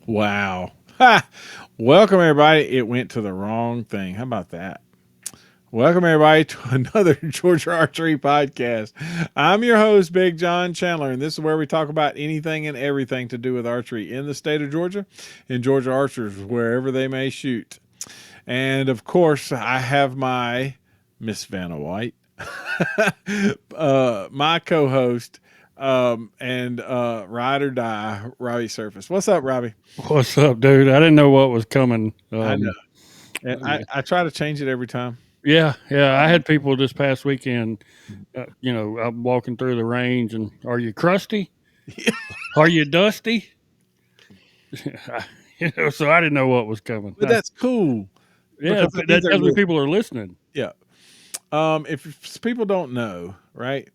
Wow. Ha! Welcome, everybody. It went to the wrong thing. How about that? Welcome, everybody, to another Georgia Archery podcast. I'm your host, Big John Chandler, and this is where we talk about anything and everything to do with archery in the state of Georgia and Georgia archers, wherever they may shoot. And of course, I have my Miss Vanna White, my co-host, and ride or die, Robbie Surface. What's up, Robbie? What's up, dude? I didn't know what was coming. I know, and I try to change it every time. Yeah. I had people this past weekend. I'm walking through the range, and are you crusty? Are you dusty? So I didn't know what was coming. But that's cool Yeah, because it means that they're tells me listening. people are listening. Yeah. If people don't know, right?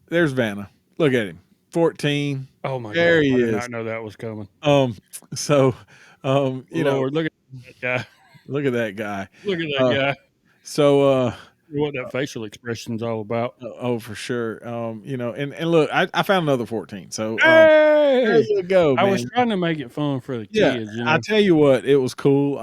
There's Vanna. Look at him. 14. Oh my There God, he I did is. not know that was coming. Um, so, Lord, look at that guy. look at that guy. Look at that Uh, guy. so, What that facial expression's all about. oh, for sure. And look, I found another 14. So, there Hey, you go, I was man. trying to make it fun for the Yeah, kids. I tell you what, it was cool.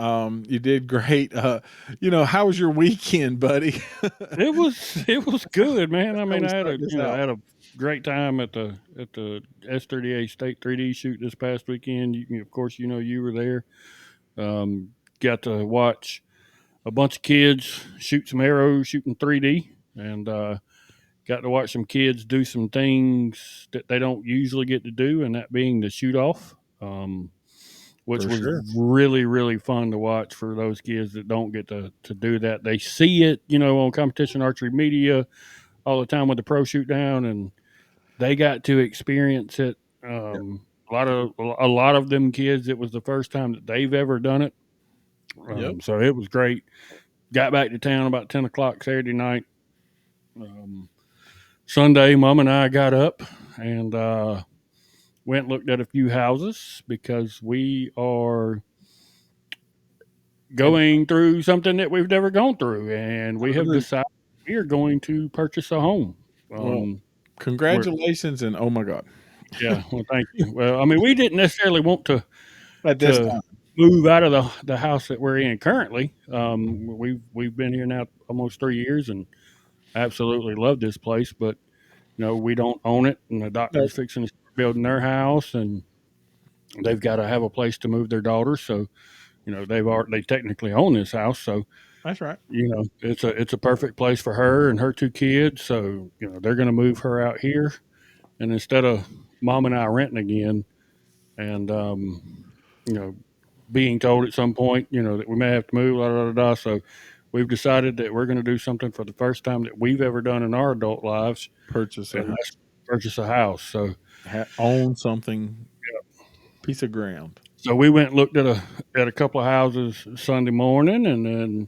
You did great. How was your weekend, buddy? It was good, man. I How mean, we I had start a this you know I out? had a great time at the S3DA State 3D shoot this past weekend. Of course, you were there. Got to watch a bunch of kids shoot some arrows, shooting 3D, and got to watch some kids do some things that they don't usually get to do, and that being the shoot off. Which For was sure. really, really fun to watch for those kids that don't get to do that. They see it, on competition archery media all the time with the pro shoot down, and they got to experience it. Yep. A lot of them kids, it was the first time that they've ever done it. Yep. So it was great. Got back to town about 10 o'clock Saturday night. Um, Sunday, Mom and I got up and went and looked at a few houses because we are And going through something that we've never gone through, and we have agree. decided we are going to purchase a home. Well, Um, we're congratulations and oh my God. Yeah, well, thank you. Well, I mean, we didn't necessarily want to At this to time. move out of the house that we're in currently. We've been here now almost 3 years and absolutely love this place, but we don't own it, and the No, doctor's fixing to start building their house, and they've got to have a place to move their daughter. So they technically own this house, so that's right. it's a perfect place for her and her two kids. So they're going to move her out here, and instead of Mom and I renting again, and you know being told at some point that we may have to move, so we've decided that we're going to do something for the first time that we've ever done in our adult lives, Purchase a and house. that's purchase a house. Own something, piece of ground. So we went and looked at a couple of houses Sunday morning, and then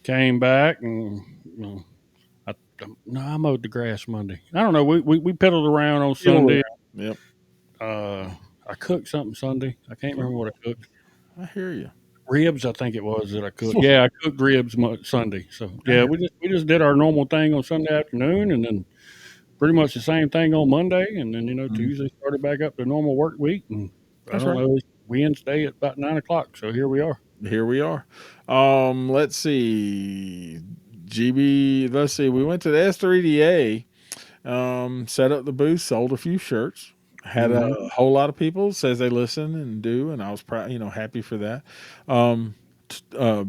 came back and I, no, I mowed the grass Monday. I don't know. We pedaled around on Feel Sunday. around. Yep. I cooked something Sunday. I can't remember what I cooked. I hear you. Ribs, I think it was that I cooked. Yeah, I cooked ribs Sunday. So I yeah, hear we just did our normal thing on Sunday afternoon, and then pretty much the same thing on Monday, and then you. Tuesday started back up the normal work week, and I That's don't right. know, it's Wednesday at about 9 o'clock. So here we are. Here we are. Let's see. GB, let's see. We went to the S3DA, set up the booth, sold a few shirts, had a Hmm. whole lot of people says they listen and do, and I was proud, happy for that. Um,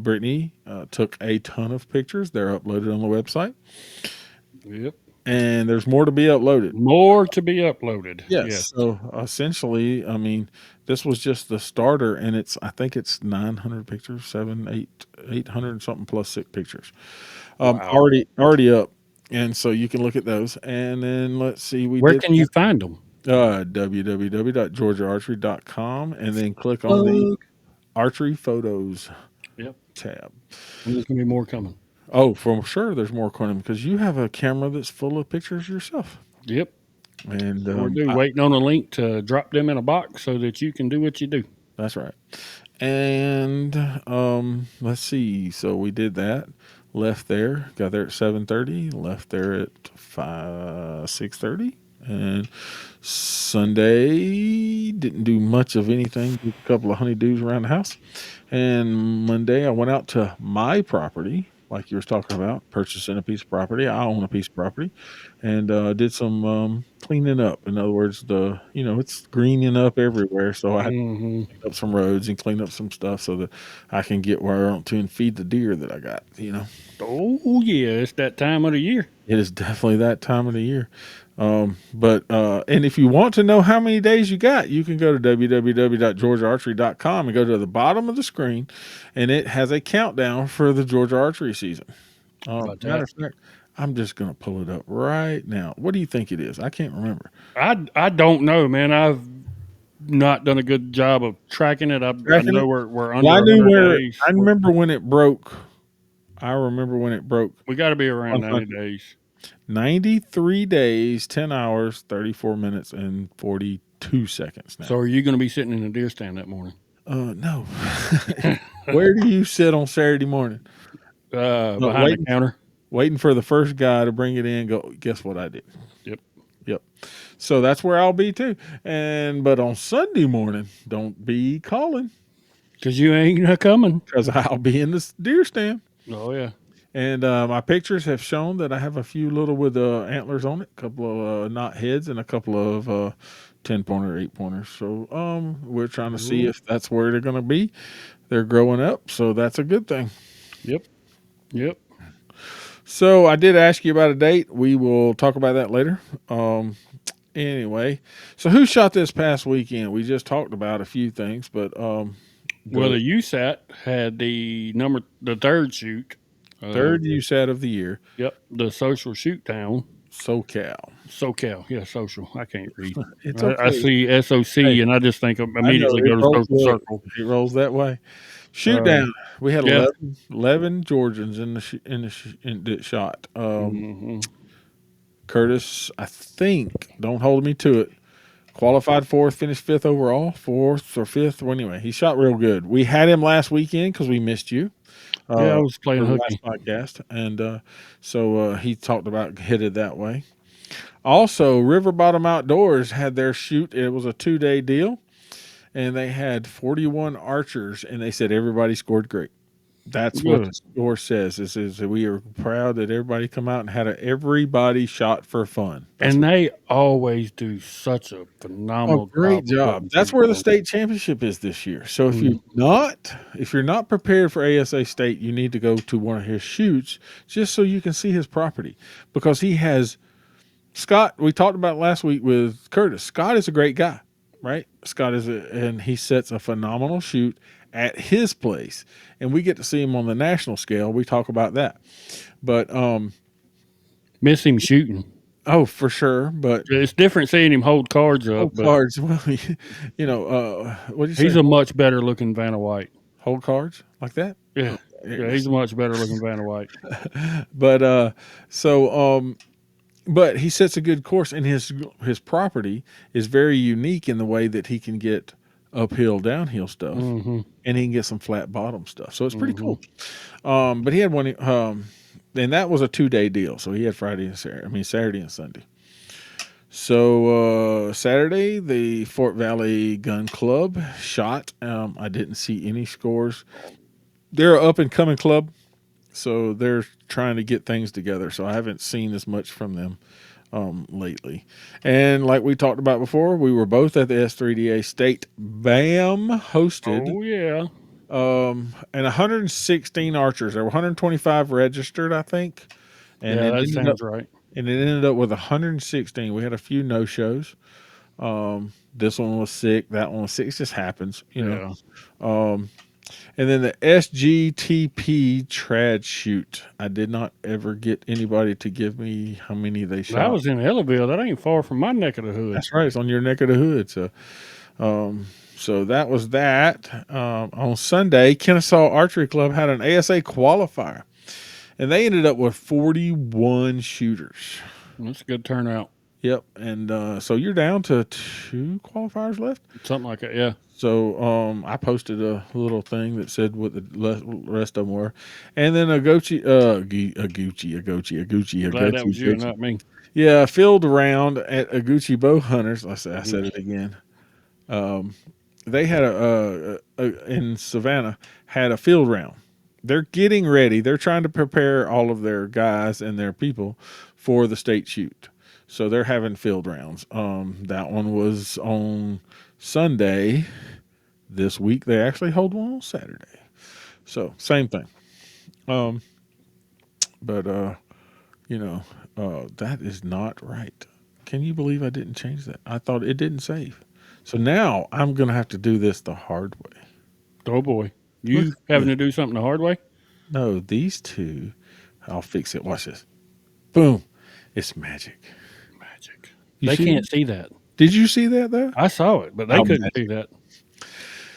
Brittany took a ton of pictures. They're uploaded on the website, Yep. and there's more to be uploaded. More to be uploaded. Yes. Yes. So essentially, I mean, this was just the starter, and I think it's 900 pictures, 800 something plus six pictures, Wow. already up, and so you can look at those. And then let's see, we Where did can you find them? www.georgiaarchery.com, and then click on the Plug. archery photos Yep. tab. And there's gonna be more coming. Oh, for sure, there's more coming because you have a camera that's full of pictures yourself, Yep. and Sure do. Waiting on a link to drop them in a box so that you can do what you do. that's right. And let's see. So we did that. Left there. Got there at 7:30. Left there at 6:30. And Sunday didn't do much of anything. Did a couple of honeydews around the house. And Monday I went out to my property, like you was talking about, purchasing a piece of property. I own a piece of property, and did some cleaning up. In other words, it's greening up everywhere, so I had to Hmm. clean up some roads and clean up some stuff so that I can get where I want to and feed the deer that I got. Oh yeah, it's that time of the year. It is definitely that time of the year. And if you want to know how many days you got, you can go to www.georgiaarchery.com and go to the bottom of the screen, and it has a countdown for the Georgia archery season. How about Matter that? of fact, I'm just going to pull it up right now. What do you think it is? I can't remember. I don't know, man. I've not done a good job of tracking it. I Tracking it? know we're Well, under 100 days. I remember when it broke. I remember when it broke We got to be around 90 100. days. 93 days, 10 hours, 34 minutes, and 42 seconds So now. are you going to be sitting in a deer stand that morning? No. Where do you sit on Saturday morning? Behind the Waiting, counter. waiting for the first guy to bring it in. Go. Guess what I did? Yep. Yep. So that's where I'll be too. But on Sunday morning, don't be calling Because you ain't not coming. because I'll be in this deer stand. Oh yeah. And my pictures have shown that I have a few little with antlers on it, a couple of knot heads, and a couple of 10-pointer, 8-pointers. So we're trying to see Ooh. if that's where they're going to be. They're growing up, so that's a good thing. Yep. Yep. So I did ask you about a date. We will talk about that later. Anyway, so who shot this past weekend? We just talked about a few things, but Well, the the USAT had the third shoot. Uh, third USAT of the year, yep. The social shoot town. SoCal. SoCal. Yeah, social. I can't read. It's I okay. see Hey, SOC and I just think I know immediately it go to rolls. social Look, circle. it rolls that way. Shoot Uh, down. We had yeah. 11 Georgians in the shot. Hmm. Curtis, I think, don't hold me to it. Qualified fourth, finished fifth overall, fourth or fifth. Well, anyway, he shot real good. We had him last weekend because we missed you Yeah, I uh, was playing for the last hooky. podcast, and so he talked about headed that way. Also, River Bottom Outdoors had their shoot. It was a 2-day deal, and they had 41 archers, and they said everybody scored great. That's what the Good. score says. Is that we are proud that everybody come out and everybody shot for fun. That's And what. they always do such a Oh, phenomenal great job of job! putting That's shoots where the on. state championship is this year. So Mhm. if you're not prepared for ASA State, you need to go to one of his shoots just so you can see his property because he has Scott. We talked about it last week with Curtis. Scott is a great guy, right? And he sets a phenomenal shoot at his place, and we get to see him on the national scale. We talk about that, but Miss him shooting. oh, for sure. But It's different seeing him hold cards up, hold but cards. Well, what do you say? he's a much better looking Vanna White. Hold cards like that. Yeah. Yeah, he's a much better looking Vanna White. But so but he sets a good course, and his property is very unique in the way that he can get uphill, downhill stuff, Hmm. and he can get some flat bottom stuff. So it's pretty Hmm. cool. But he had one, and that was a 2-day deal. So he had Friday and Saturday. I mean Saturday and Sunday. So Saturday, the Fort Valley Gun Club shot. I didn't see any scores. They're an up and coming club, so they're trying to get things together. So I haven't seen as much from them lately. And like we talked about before, we were both at the S3DA State BAM hosted. Oh yeah. And 116 archers. There were 125 registered, I think, and Yeah, it that ended up sounds right. with 116. We had a few no shows. This one was sick. That one was sick. It just happens, Yeah. And then the SGTP trad shoot. I did not ever get anybody to give me how many they That shot. was in Ellaville. That ain't far from my neck of the hood. That's right. It's on your neck of the hood. So that was that. On Sunday, Kennesaw Archery Club had an ASA qualifier, and they ended up with 41 shooters. That's a good turnout. Yep. And so you're down to two qualifiers left. Something like that. Yeah. So I posted a little thing that said what the rest of them were, and then a Gucci, a Glad that Gucci, was you and not me. yeah, field round at a Gucci Bow Hunters. I said it again. Um, they had in Savannah had a field round. They're getting ready. They're trying to prepare all of their guys and their people for the state shoot. So they're having field rounds. That one was on Sunday this week. They actually hold one on Saturday. So same thing. Um, but you know, that is not right. Can you believe I didn't change that? I thought it didn't save. So now I'm gonna have to do this the hard way. Oh boy, Look you at having this. to do something the hard way? No, these two. I'll fix it. Watch this. Boom. It's magic. Magic. You They see can't that? see that. Did you see that though? I saw it, but they How couldn't see magic. that.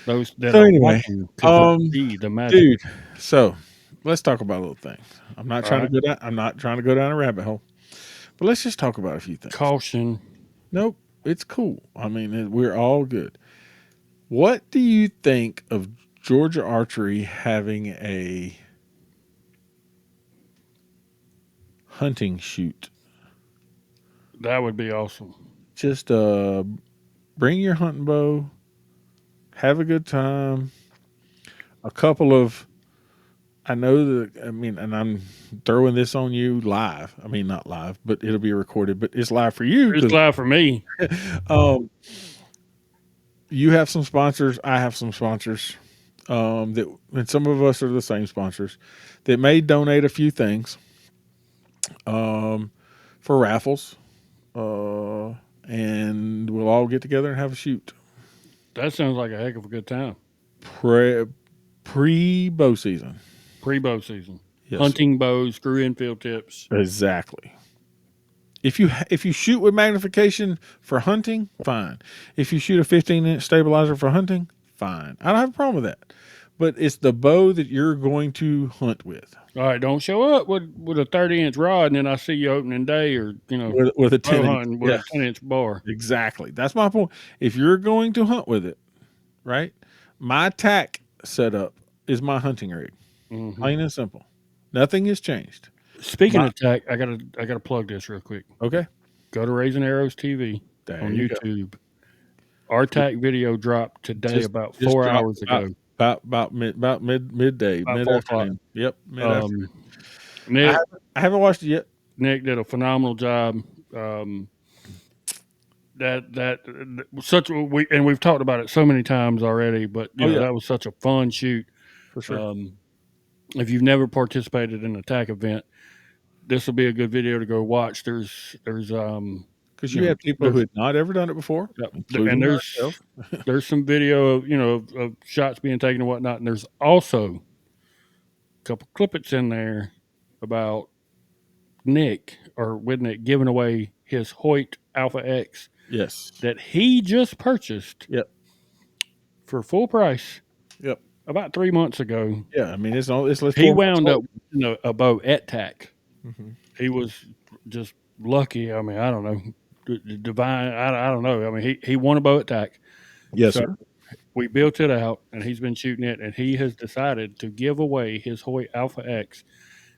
Those that So are anyway, watching could not um, see the magic. dude. So let's talk about little things. I'm not All trying to right. go down. I'm not trying to go down a rabbit hole. But let's just talk about a few things. Caution. Nope, it's cool. I mean, we're all good. What do you think of Georgia Archery having a hunting shoot? That would be awesome. Just bring your hunting bow, have a good time. A couple of I know that I mean, and I'm throwing this on you live. I mean, not live, but it'll be recorded. But it's live for you It's because live for me. um, you have some sponsors. I have some sponsors. That and some of us are the same sponsors that may donate a few things um, for raffles, uh, and we'll all get together and have a shoot That sounds like a heck of a good time. pre pre bow season. Pre-bow season. Yes, sir. Hunting bows, screw-in field tips. Exactly. If you shoot with magnification for hunting, fine. If you shoot a 15-inch stabilizer for hunting, fine. I don't have a problem with that. But it's the bow that you're going to hunt with. All right, don't show up with a 30-inch rod, and then I see you opening day, or With a bow 10-inch. hunting with Yeah, a 10-inch bar. exactly. That's my point. If you're going to hunt with it, right? My tack setup is my hunting rig. Hmm. Plain and simple. Nothing has changed. Speaking My of tack, I gotta plug this real quick. okay. Go to Raising Arrows TV There on you go. YouTube. Our tack video dropped today Just about just four dropped hours ago, about midday, about mid 4 o'clock. afternoon. Yep, mid Um, afternoon. Nick I haven't watched it yet. Nick did a phenomenal job. Um, that such we've talked about it so many times already, but Oh yeah, that was such a fun shoot. for sure. Um, if you've never participated in a tack event, this will be a good video to go watch. There's Because you you know have people who there's had not ever done it before, and including there's myself. there's some video of of shots being taken and whatnot, and there's also a couple clippets in there about Nick or with Nick giving away his Hoyt Alpha X Yes. that he just purchased Yep. for full price Yep. about 3 months ago. Yeah. I mean, it's like He 4 months wound up old. with a bow at tack. Hmm. He was just lucky. I mean, I don't know, divine. I don't know. I mean, he won a bow at tack. Yes, So sir. we built it out, and he's been shooting it, and he has decided to give away his Hoyt Alpha X.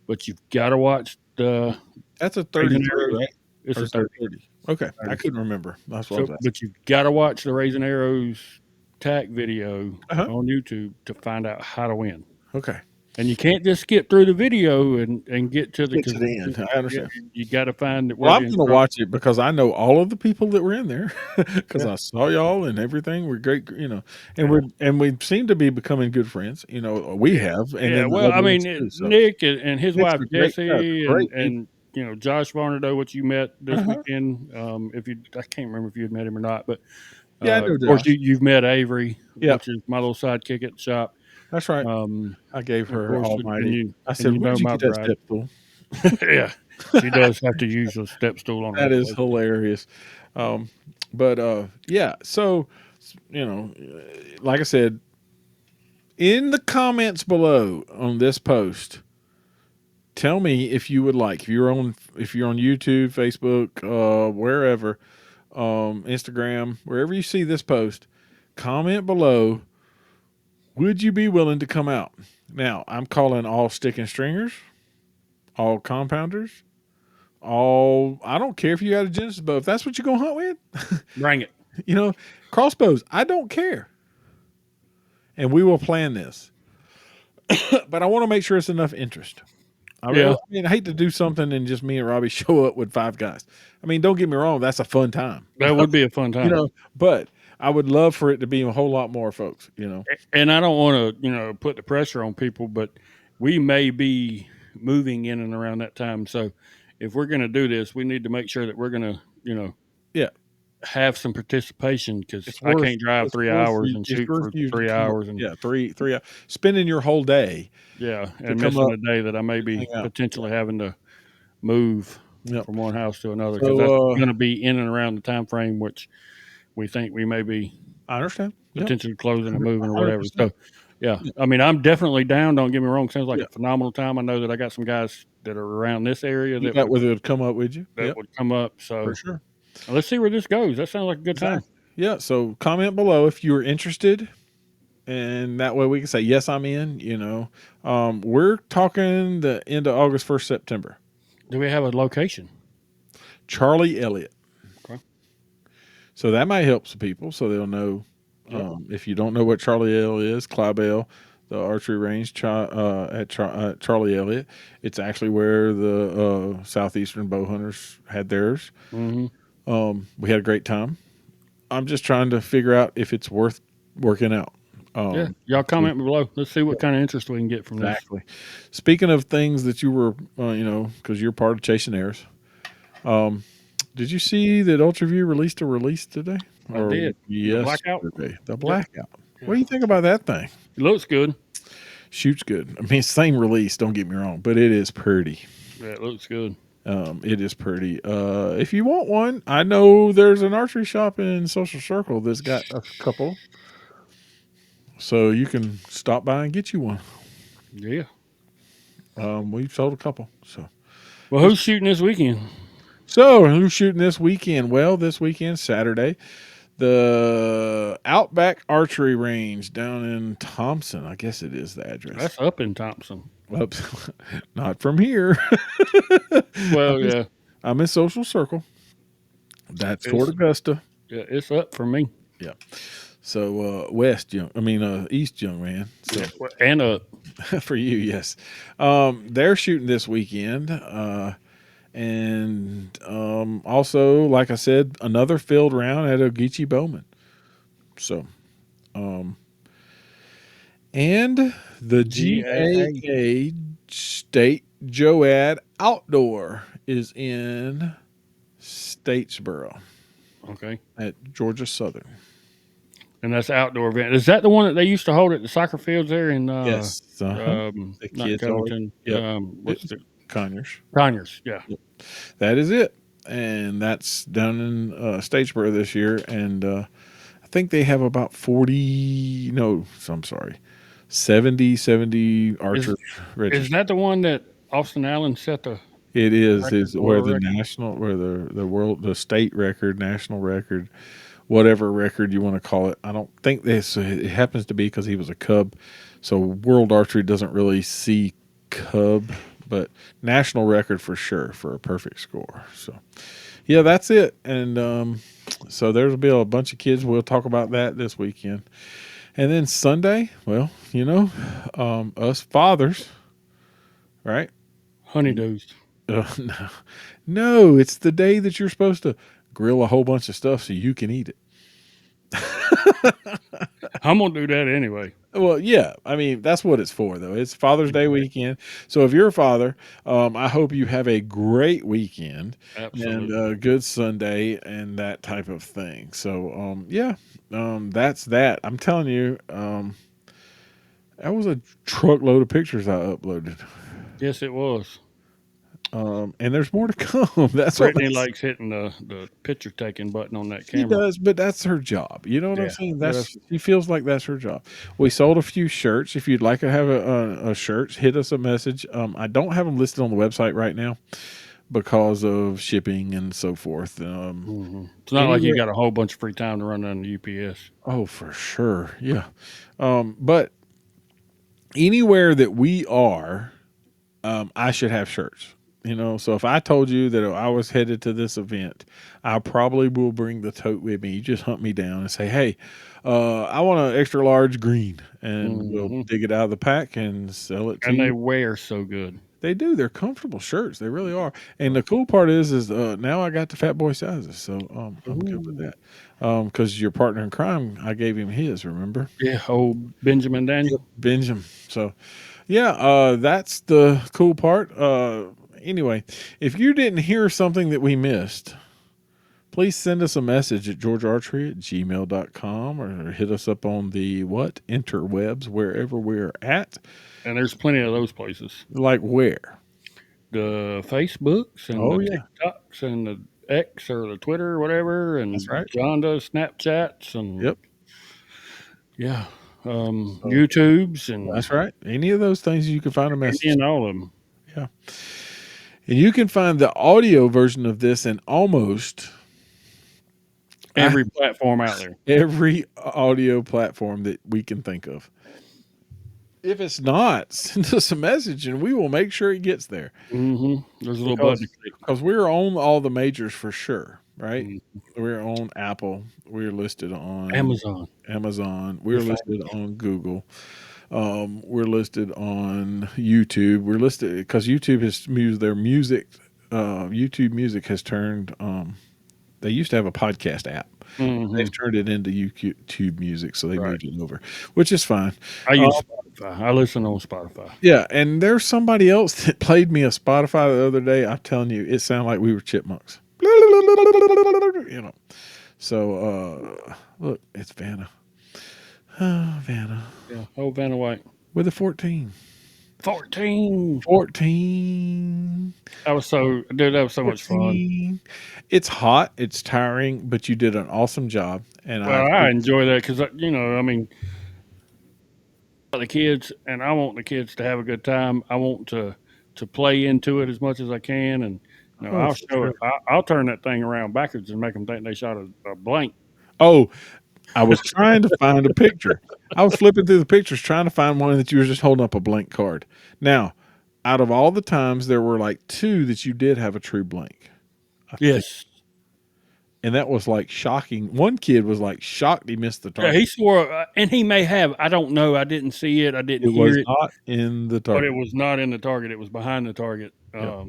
But you've got to watch the That's a Raising 33, Arrows. right? It's Or a is that 30. 30? Okay, I 30. couldn't remember. That's what I So, was asking. but you've got to watch the Raising Arrows tack video Uh huh. on YouTube to find out how to win. Okay. And you can't just skip through the video and get to the Get to the because end. I understand. you got to find Well, where the I'm going to instructions. watch it because I know all of the people that were in there because Yeah, I saw y'all and everything. We're great, and yeah. we seem to be becoming good friends. We have, and Yeah, then the well, I other mean, ones too. So Nick and his Nick's wife a great, guy, Jessie great people. and Josh Varnado, which you met Uh this huh. weekend. If you, I can't remember if you had met him or not, but Yeah, I know of course Josh. you've met Avery, Yep, which is my little sidekick at the shop. that's right. Um, I gave of her course, and Almighty. you I and said, you "Where'd know you my get that bride. step stool?" Yeah, she does have to use a step stool on a That is regular. hilarious. Um, but yeah. So you know, like I said, in the comments below on this post, tell me if you would like, if you're on YouTube, Facebook, wherever, Instagram, wherever you see this post, comment below. Would you be willing to come out? Now, I'm calling all stick and stringers, all compounders, all. I don't care if you got a Genesis bow. If that's what you're gonna hunt with, Bring it. crossbows. I don't care, and we will plan this. But I want to make sure it's enough interest. Yeah, I hate to do something and just me and Robbie show up with five guys. I mean, don't get me wrong, that's a fun time, that would be a fun you time. know. But I would love for it to be a whole lot more folks. And I don't want to, put the pressure on people, but we may be moving in and around that time. So if we're going to do this, we need to make sure that we're going to, Yeah, have some participation because it's I worth can't drive it's 3 hours and it's shoot worth for you to 3 hours and yeah, three hours, spending your whole day yeah, to and come missing up a day that I may hang be out. potentially having to move Yep. from one house to another because that's So going to be in and around the time frame which we think we may be I understand. Yep. potentially closing or moving or whatever. 100%. So, yeah, Yeah. I mean, I'm definitely down. Don't get me wrong; sounds like Yeah. a phenomenal time. I know that I got some guys that are around this area You that got whether it would come up with you. Yep. would come up. For So sure. let's see where this goes. That sounds like a good time. Exactly. Yeah. So comment below if you're interested, and that way we can say yes, I'm in. We're talking the end of August, 1st September. Do we have a location? Charlie Elliott. Okay. So that might help some people, so they'll know. Yep. If you don't know what Charlie Elliott is, Clybell, the archery range at Charlie Elliott, it's actually where the southeastern bow hunters had theirs. Mm-hmm. We had a great time. I'm just trying to figure out if it's worth working out. Yeah, y'all comment below. Let's see what kind of interest we can get from this. Exactly. Speaking of things that you were, because you're part of Chasing Airs. Did you see that UltraView released a release today? I did. The blackout. The blackout. Yeah. What do you think about that thing? It looks good. Shoots good. I mean, same release. Don't get me wrong, but it is pretty. Yeah, it looks good. It is pretty. If you want one, I know there's an archery shop in Social Circle that's got a couple, so you can stop by and get you one. Yeah. We've sold a couple. Well, who's shooting this weekend? So who's shooting this weekend? Well, this weekend, Saturday, the Outback Archery Range down in Thompson. I guess it is the address. That's up in Thompson. Oops. Not from here. Well, yeah. I'm in Social Circle. That's Fort Augusta. Yeah, it's up for me. Yeah. So East, young man. So And up. for you, yes. They're shooting this weekend. And also, like I said, another field round at Ogeechee Bowman. So, and the GAA State Joad Outdoor is in Statesboro Okay. at Georgia Southern. And that's outdoor event. Is that the one that they used to hold at the soccer fields there in Yes. not kids Covington. Yep. What's the Conyers. Conyers, yeah. Yep. That is it. And that's down in Statesboro this year. And I think they have about 70 archers registered. Is that the one that Austin Allen set the It is where the record? national, where the state record, national record, whatever record you want to call it. I don't think this, it happens to be because he was a Cub. So World Archery doesn't really see Cub, but national record for sure for a perfect score. So, yeah, that's it. And so there'll be a bunch of kids. We'll talk about that this weekend. And then Sunday, well, us fathers, right? Honeydews. No, it's the day that you're supposed to grill a whole bunch of stuff so you can eat it. I'm gonna do that anyway. Well, yeah. I mean, that's what it's for, though. It's Father's Day weekend. So if you're a father, I hope you have a great weekend. Absolutely. And a good Sunday and that type of thing. So, that's that. I'm telling you, that was a truckload of pictures I uploaded. Yes, it was. And there's more to come. That's what Brittany makes likes hitting the picture taking button on that she camera. does, but that's her job. You know what I'm Yeah, saying? yeah, That's she feels like that's her job. We sold a few shirts. If you'd like to have a shirt, hit us a message. I don't have them listed on the website right now because of shipping and so forth. It's not like you Anywhere, got a whole bunch of free time to run down the UPS. oh for sure, yeah. But anywhere that we are, I should have shirts. You know, so if I told you that I was headed to this event, I probably will bring the tote with me. You just hunt me down and say, "Hey, I want an extra large green," and we'll Hmm. dig it out of the pack and sell it to And they you. wear so good. They do. They're comfortable shirts. They really are. And So, the cool part is now I got the fat boy sizes, so I'm good with ooh. that. Because your partner in crime, I gave him his. Remember? Yeah, old Benjamin Yep. Daniel. Binge him. So yeah, that's the cool part. Anyway, if you didn't hear something that we missed, please send us a message at georgearchery@gmail.com or hit us up on the what? Interwebs, wherever we're at. And there's plenty of those places. Like where? The Facebooks and Oh, the yeah. TikToks and the X or the Twitter or whatever. That's And right. John does Snapchats and Yep. yeah, So YouTubes and that's right. Any of those things you can find a any message. and all of them. Yeah. And you can find the audio version of this in almost I, Every platform out there. every audio platform that we can think of. If it's not, send us a message and we will make sure it gets there There's a little button to because click. we're on all the majors for sure, right? Mm. We're on Apple. We're listed on Amazon. Amazon. We're We're listed famous. on Google. We're listed on YouTube. We're listed because YouTube has moved their music. YouTube Music has turned. They used to have a podcast app. Hmm. They've turned it into YouTube Music, so they Right. moved it over, which is fine. I Um, use Spotify. I listen on Spotify. Yeah, and there's somebody else that played me a Spotify the other day. I'm telling you, it sounded like we were chipmunks. You know. So look, it's Vanna. Vanna Yeah. Oh, Vanna White. with a 14. 14. 14. That was so, dude, that was so much fun. 14. It's hot, it's tiring, but you did an awesome job and I Well, I appreciate enjoy that because, I mean, the kids, and I want the kids to have a good time. I want to play into it as much as I can, and Oh, I'll for show sure. it. I'll turn that thing around backwards and make them think they shot a blank. Oh, I was trying to find a picture. I was flipping through the pictures trying to find one that you were just holding up a blank card. Now, out of all the times, there were like two that you did have a true blank, I think. Yes. And that was like shocking. One kid was like shocked he missed the Yeah, target. he swore, and he may have. I don't know. I didn't see it. I didn't It was hear it, not in the but it target. was not in the target. It was behind the target. Yep.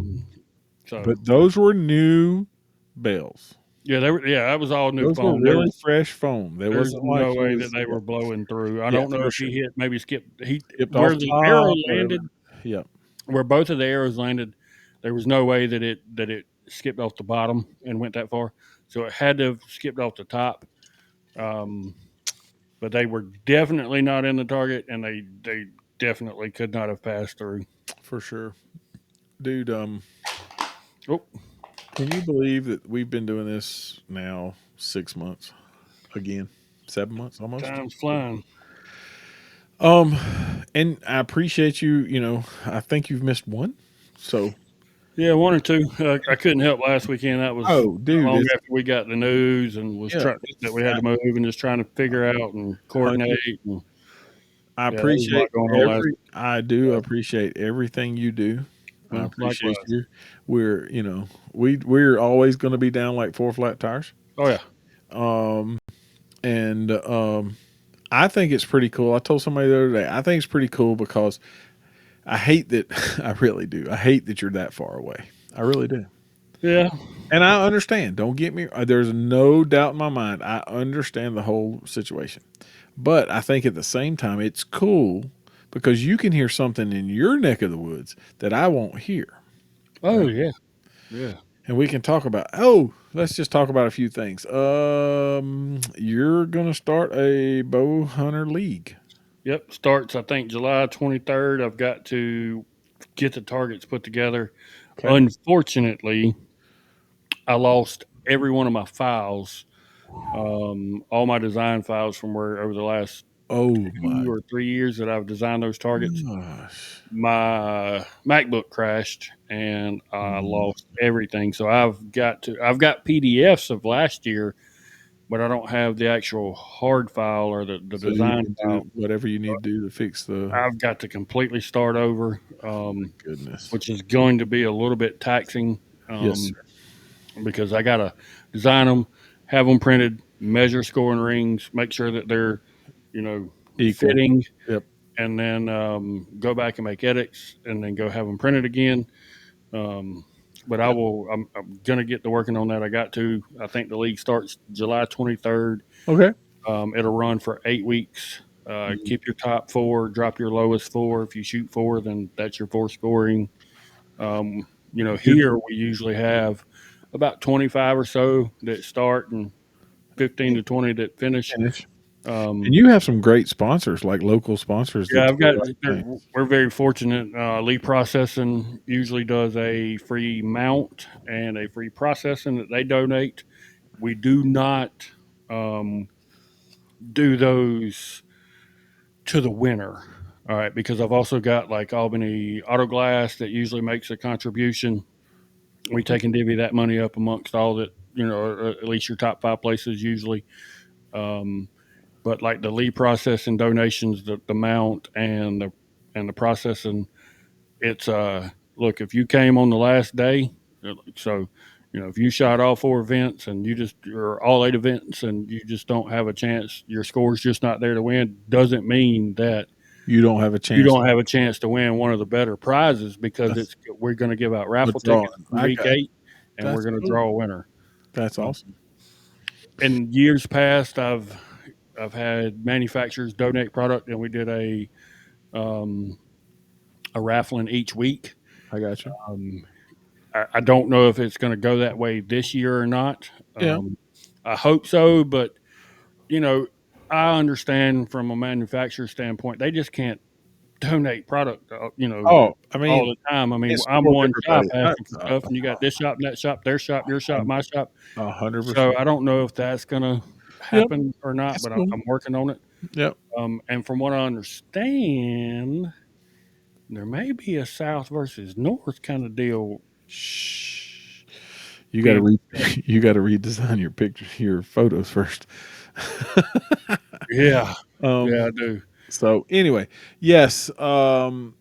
So But those were new bells. yeah, they were. Yeah, that was all new Those were foam. There really was. fresh foam. There There's wasn't like no he way that was, they yeah, were blowing through. I yeah, don't know for if sure. he hit, maybe skipped. He Skipped off where the arrow top, whatever. landed, Yep, where both of the arrows landed. There was no way that it skipped off the bottom and went that far. So it had to have skipped off the top. Um, but they were definitely not in the target, and they definitely could not have passed through. for sure. Dude, Oh, can you believe that we've been doing this now 6 months again? 7 months almost. time's flying. Um, and I appreciate you. You know, I think you've missed one. So, Yeah, one or two. I couldn't help last weekend. That was oh, not dude, long it's after we got the news and was yeah, trying that we had to move and just trying to figure out and coordinate. 100. And I yeah, there was a appreciate lot going on last every. I do appreciate everything you do. I week. appreciate Likewise. you. We're always going to be down like four flat tires. Oh yeah. Um, and I think it's pretty cool. I told somebody the other day. I think it's pretty cool because I hate that. I really do. I hate that you're that far away. I really do. Yeah. And I understand. Don't get me. There's no doubt in my mind. I understand the whole situation. But I think at the same time, it's cool because you can hear something in your neck of the woods that I won't hear. Oh Right. yeah. Yeah. And we can talk about, oh, let's just talk about a few things. You're going to start a bow hunter league. Yep. Starts I think July 23rd. I've got to get the targets put together. Okay. Unfortunately, I lost every one of my files, all my design files from where over the last Oh my 2 or 3 years that I've designed those targets. gosh. My MacBook crashed and I Mm. lost everything. So I've got PDFs of last year, but I don't have the actual hard file or the So you design can do file. whatever you need to do to fix the. I've got to completely start over, Goodness. which is going to be a little bit taxing, Yes, um, sir. because I got to design them, have them printed, measure scoring rings, make sure that they're, you know, Equal. fitting, Yep. and then go back and make edits, and then go have them printed again. Um, but I Yep. will. I'm gonna get to working on that. I got to. I think the league starts July 23rd. Okay. It'll run for 8 weeks. Mhm. Keep your top four, drop your lowest four. If you shoot four, then that's your four scoring. Here we usually have about 25 or so that start and 15 to 20 that finish. Finish. And Um, you have some great sponsors, like local sponsors that yeah, do I've got. the right thing. We're very fortunate. Lee Processing usually does a free mount and a free processing that they donate. We do not um, do those to the winner. All right, because I've also got like Albany Auto Glass that usually makes a contribution. We take and divvy that money up amongst all that, or at least your top five places usually. Um, but like the lead processing donations, the mount and the processing, it's look, if you came on the last day, so if you shot all four events and you just or all eight events and you just don't have a chance, your score's just not there to win, doesn't mean that You don't have a you chance. don't have a chance to win one of the better prizes because That's we're going to give out raffle withdrawing. tickets in I week got. 8 and we're That's going to cool. draw a winner. That's Um, awesome. in years past, I've had manufacturers donate product and we did um, a raffling each week. I got you. Um, I don't know if it's going to go that way this year or not. Yeah. I hope so, but you know, I understand from a manufacturer standpoint, they just can't donate product, Oh, I all mean, the time. I mean, it I'm spoils one shop everybody. asking for stuff, and you got this shop, that shop, their shop, your shop, my shop. A hundred So percent. I don't know if that's going to Yep. happen or not, That's but cool. I'm working on it. Yep. And from what I understand, there may be a South versus North kind of deal Shh. You got to being. you got to redesign your pictures, your photos first. Yeah, um. yeah, I do. So anyway, yes. Um.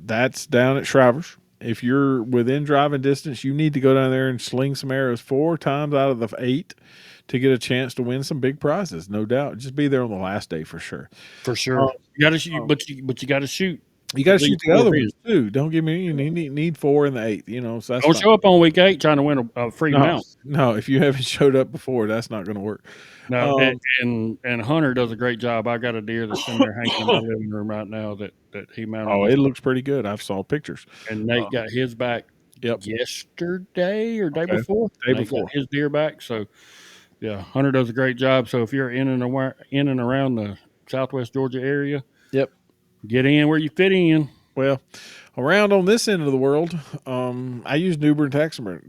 That's down at Shriver's. If you're within driving distance, you need to go down there and sling some arrows 4 times out of the 8 to get a chance to win some big prizes. No doubt. Just be there on the last day for sure. For Um, sure. You got to shoot, um, but you got to shoot you got to at shoot least the four other events. ones too. Don't give me you need 4 in the 8th. So that's Don't fine. show up on week 8 trying to win a free No, mount. no. If you haven't showed up before, that's not going to work. No, Um, and Hunter does a great job. I got a deer that's in there hanging in my living room right now that he mounted oh, this, it looks pretty good. I've saw pictures. and Uh, Nate got his back yep. yesterday or day Okay. before. Day Nate got before. his deer back. So yeah, Hunter does a great job. So if you're in and around the Southwest Georgia area, Yep. get in where you fit in. Well, around on this end of the world, I use Newbern taxidermy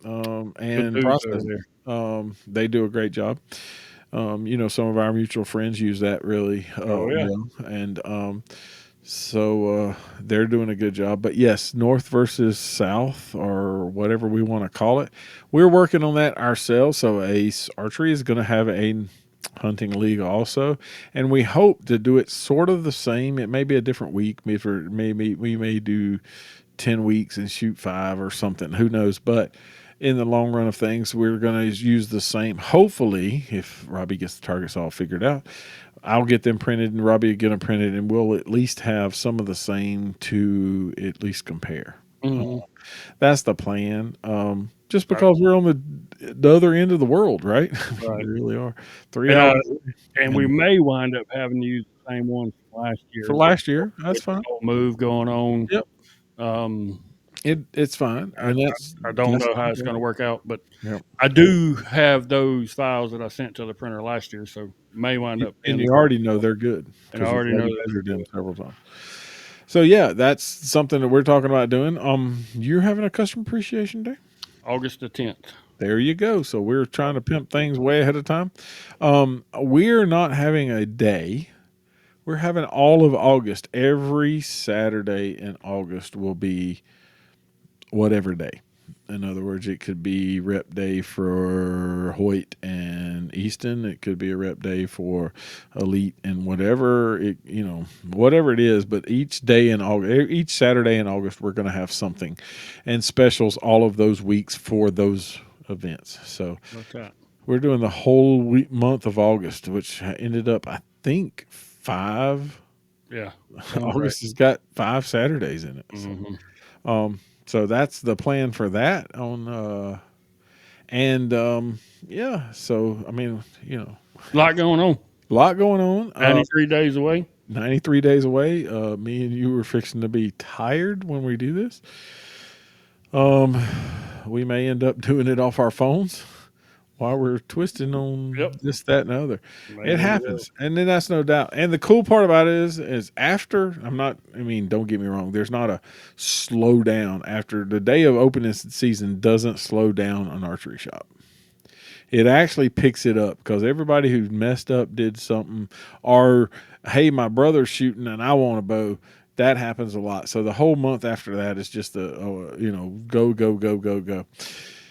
Good and dudes over processing. there. They do a great job. Some of our mutual friends use that really Oh yeah, well, and they're doing a good job. But yes, North versus South, or whatever we want to call it, we're working on that ourselves. So Ace Archery is going to have a hunting league also, and we hope to do it sort of the same. It may be a different week. Maybe we may do 10 weeks and shoot 5 or something. Who knows? But in the long run of things, we're going to use the same. Hopefully, if Robbie gets the targets all figured out, I'll get them printed and Robbie will get them printed, and we'll at least have some of the same to at least compare. hmm That's the plan. Just because we're on the other end of the world, right? We right. really are. Three And hours and we and may wind up having to use the same ones from last for year last year. That's with the fine. whole move going on. Yep, Um, it's fine, and I don't that's know how it's going to work out, but yep. I do have those files that I sent to the printer last year, so may wind up And being the you same already know deal. they're good And I because you've already know already that they're measured them good. several times. So yeah, that's something that we're talking about doing. You're having a customer appreciation day. August the 10th. There you go. So we're trying to pimp things way ahead of time. We're not having a day. We're having all of August. Every Saturday in August will be whatever day. In other words, it could be rep day for Hoyt and Easton. It could be a rep day for Elite and whatever it, whatever it is. But each day in August, each Saturday in August, we're going to have something, and specials all of those weeks for those events. So What's that? we're doing the whole month of August, which ended up, I think, five. Yeah. Sounds right. August has got 5 Saturdays in it. So. Mm-hmm. So that's the plan for that and yeah. So I mean, A lot going on. a lot going on. 93 days away. 93 days away. Me and you were fixing to be tired when we do this. We may end up doing it off our phones while we're twisting on Yep. this, that, and the other. Maybe It happens, and then that's no doubt. And the cool part about it is after. I'm not. I mean, don't get me wrong. There's not a slow down after the day of opening season. Doesn't slow down an archery shop. It actually picks it up because everybody who messed up did something, or hey, my brother's shooting and I want a bow. That happens a lot. So the whole month after that is just go, go, go, go, go.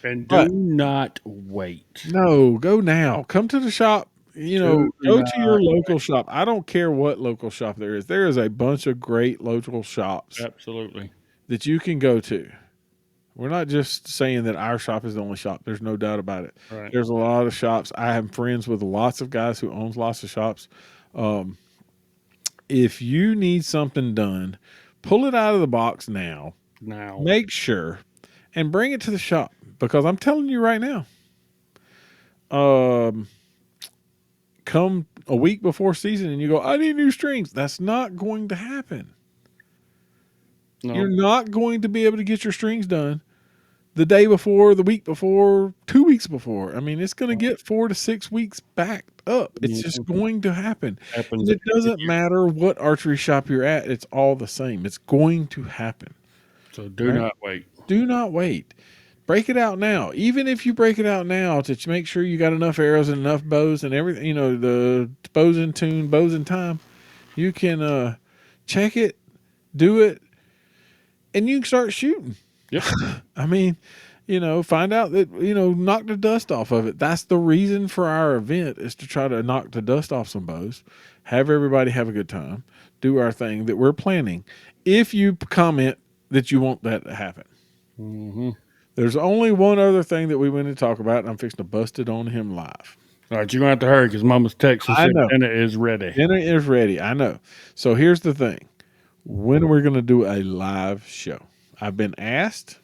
And But do not wait. no, go now. Come to the shop. Do Go to your not local shop. I don't care what local shop there is. There is a bunch of great local shops Absolutely. that you can go to. We're not just saying that our shop is the only shop. There's no doubt about it. Right. There's a lot of shops. I have friends with lots of guys who owns lots of shops. Um, if you need something done, pull it out of the box now. Now. Make sure and bring it to the shop because I'm telling you right now. Come a week before season and you go, I need new strings. That's not going to happen. No. You're not going to be able to get your strings done the day before, the week before, 2 weeks before. I mean, it's going to get 4 to 6 weeks backed up. It's just going to happen. Happens And it every doesn't year. matter what archery shop you're at. It's all the same. It's going to happen. So do Right? not wait. Do not wait. Break it out now. Even if you break it out now to make sure you got enough arrows and enough bows and everything, the bows in tune, bows in time, you can check it, do it, and you can start shooting. Yep. I mean, find out that, knock the dust off of it. That's the reason for our event is to try to knock the dust off some bows, have everybody have a good time, do our thing that we're planning. If you comment that you want that to happen. Mm-hmm. There's only one other thing that we want to talk about, and I'm fixing to bust it on him live. All right, you're going to have to hurry because Mama's texting I said know. dinner is ready. Dinner is ready. I know. So here's the thing. When are we going to do a live show? I've been asked.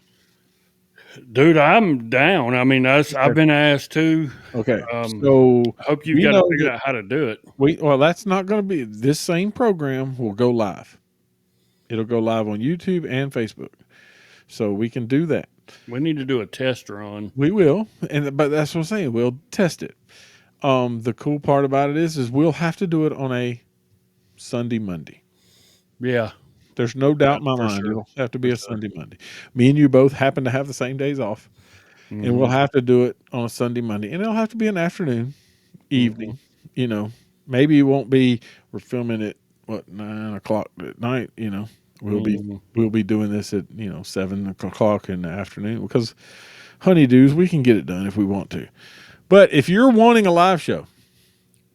Dude, I'm down. I mean, I've been asked too. Okay. So I hope you've we got to know figure that out how to do it. well, that's not going to be this same program will go live. It'll go live on YouTube and Facebook. So we can do that. We need to do a test run. We will. But that's what I'm saying. We'll test it. The cool part about it is we'll have to do it on a Sunday, Monday. Yeah. There's no doubt in my For mind sure. it'll have to be a Sunday, Monday. Me and you both happen to have the same days off, and we'll Mhm. have to do it on a Sunday, Monday, and it'll have to be an afternoon, evening. Maybe it won't be. We're filming it 9 o'clock at night. We'll be doing this at 7 o'clock in the afternoon because honeydews we can get it done if we want to. But if you're wanting a live show,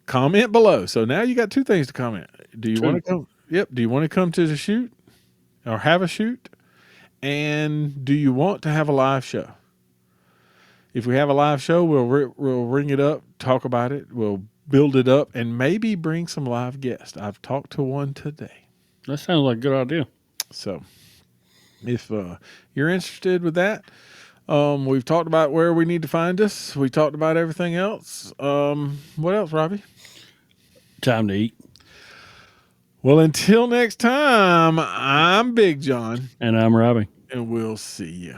comment below. So now you got 2 things to comment. Do you want to come? Yep. Do you want to come to the shoot or have a shoot? And do you want to have a live show? If we have a live show, we'll ring it up, talk about it, we'll build it up, and maybe bring some live guests. I've talked to one today. That sounds like a good idea. So if you're interested with that, we've talked about where we need to find us. We talked about everything else. What else, Robbie? Time to eat. Well, until next time, I'm Big John. And I'm Robbie. And we'll see you.